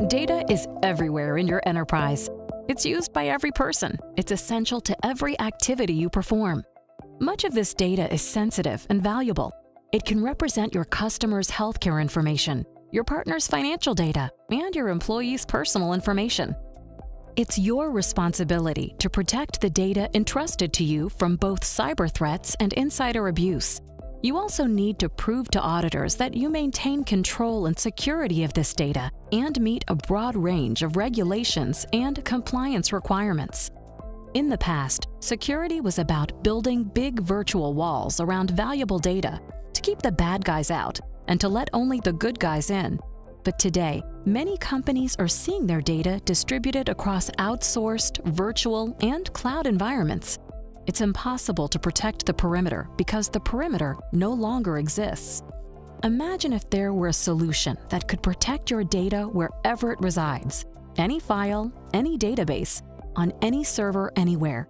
Data is everywhere in your enterprise. It's used by every person. It's essential to every activity you perform. Much of this data is sensitive and valuable. It can represent your customers' healthcare information, your partner's financial data, and your employees' personal information. It's your responsibility to protect the data entrusted to you from both cyber threats and insider abuse. You also need to prove to auditors that you maintain control and security of this data and meet a broad range of regulations and compliance requirements. In the past, security was about building big virtual walls around valuable data to keep the bad guys out and to let only the good guys in. But today, many companies are seeing their data distributed across outsourced, virtual, and cloud environments. It's impossible to protect the perimeter because the perimeter no longer exists. Imagine if there were a solution that could protect your data wherever it resides, any file, any database, on any server anywhere,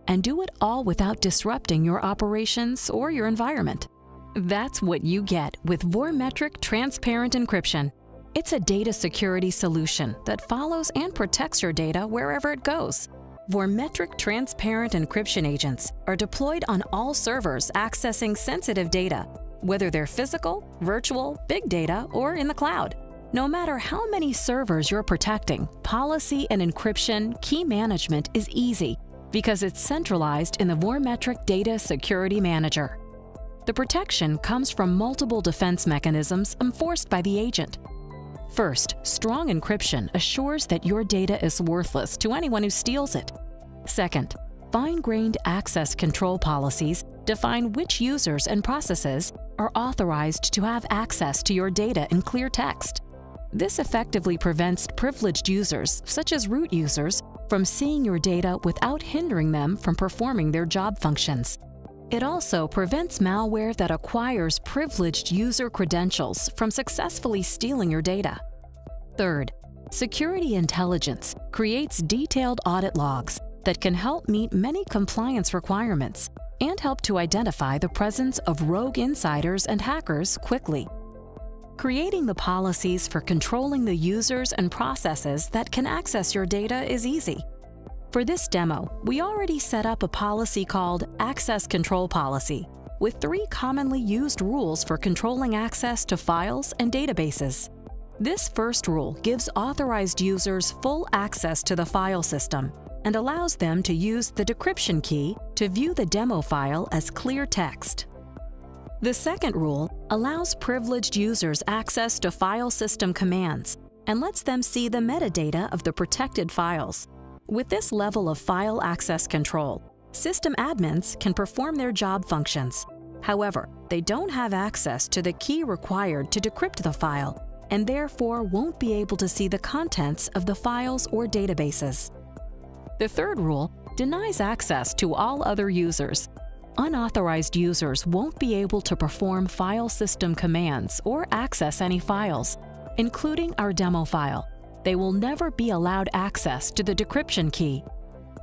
and do it all without disrupting your operations or your environment. That's what you get with Vormetric Transparent Encryption. It's a data security solution that follows and protects your data wherever it goes. Vormetric Transparent Encryption agents are deployed on all servers accessing sensitive data, whether they're physical, virtual, big data, or in the cloud. No matter how many servers you're protecting, policy and encryption key management is easy because it's centralized in the Vormetric Data Security Manager. The protection comes from multiple defense mechanisms enforced by the agent. First, strong encryption assures that your data is worthless to anyone who steals it. Second, fine-grained access control policies define which users and processes are authorized to have access to your data in clear text. This effectively prevents privileged users, such as root users, from seeing your data without hindering them from performing their job functions. It also prevents malware that acquires privileged user credentials from successfully stealing your data. Third, security intelligence creates detailed audit logs that can help meet many compliance requirements and help to identify the presence of rogue insiders and hackers quickly. Creating the policies for controlling the users and processes that can access your data is easy. For this demo, we already set up a policy called Access Control Policy, with 3 commonly used rules for controlling access to files and databases. This first rule gives authorized users full access to the file system and allows them to use the decryption key to view the demo file as clear text. The second rule allows privileged users access to file system commands and lets them see the metadata of the protected files. With this level of file access control, system admins can perform their job functions. However, they don't have access to the key required to decrypt the file and therefore won't be able to see the contents of the files or databases. The third rule denies access to all other users. Unauthorized users won't be able to perform file system commands or access any files, including our demo file. They will never be allowed access to the decryption key.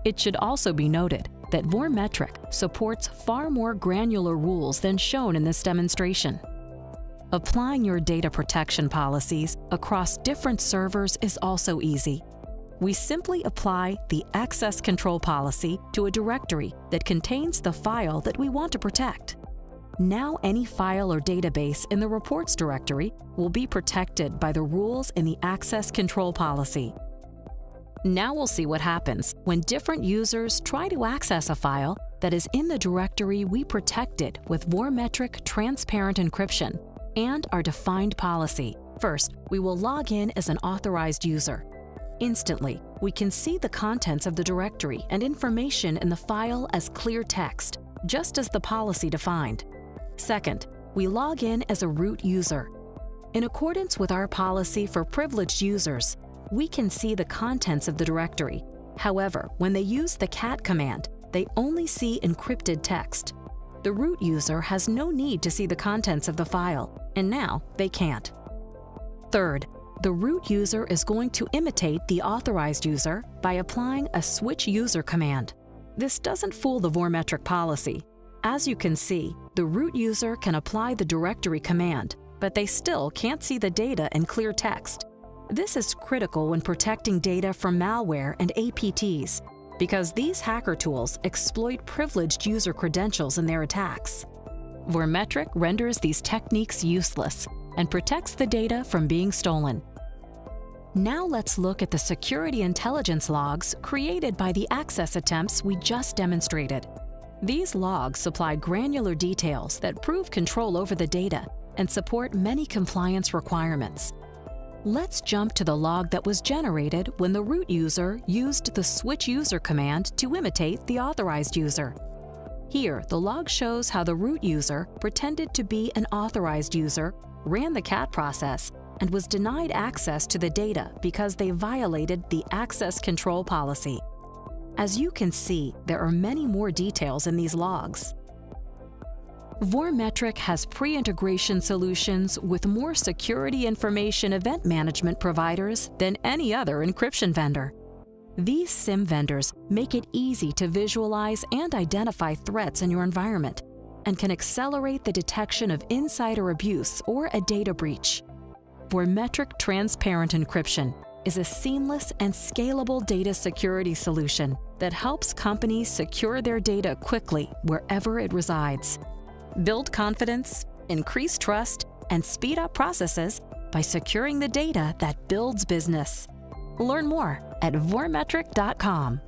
It should also be noted that Vormetric supports far more granular rules than shown in this demonstration. Applying your data protection policies across different servers is also easy. We simply apply the access control policy to a directory that contains the file that we want to protect. Now any file or database in the reports directory will be protected by the rules in the access control policy. Now we'll see what happens when different users try to access a file that is in the directory we protected with Vormetric Transparent Encryption and our defined policy. First, we will log in as an authorized user. Instantly, we can see the contents of the directory and information in the file as clear text, just as the policy defined. Second, we log in as a root user. In accordance with our policy for privileged users, we can see the contents of the directory. However, when they use the cat command, they only see encrypted text. The root user has no need to see the contents of the file, and now they can't. Third, the root user is going to imitate the authorized user by applying a switch user command. This doesn't fool the Vormetric policy. As you can see, the root user can apply the directory command, but they still can't see the data in clear text. This is critical when protecting data from malware and APTs, because these hacker tools exploit privileged user credentials in their attacks. Vormetric renders these techniques useless and protects the data from being stolen. Now let's look at the security intelligence logs created by the access attempts we just demonstrated. These logs supply granular details that prove control over the data and support many compliance requirements. Let's jump to the log that was generated when the root user used the switch user command to imitate the authorized user. Here, the log shows how the root user pretended to be an authorized user, ran the cat process, and was denied access to the data because they violated the access control policy. As you can see, there are many more details in these logs. Vormetric has pre-integration solutions with more security information event management providers than any other encryption vendor. These SIM vendors make it easy to visualize and identify threats in your environment and can accelerate the detection of insider abuse or a data breach. Vormetric Transparent Encryption is a seamless and scalable data security solution that helps companies secure their data quickly wherever it resides. Build confidence, increase trust, and speed up processes by securing the data that builds business. Learn more at vormetric.com.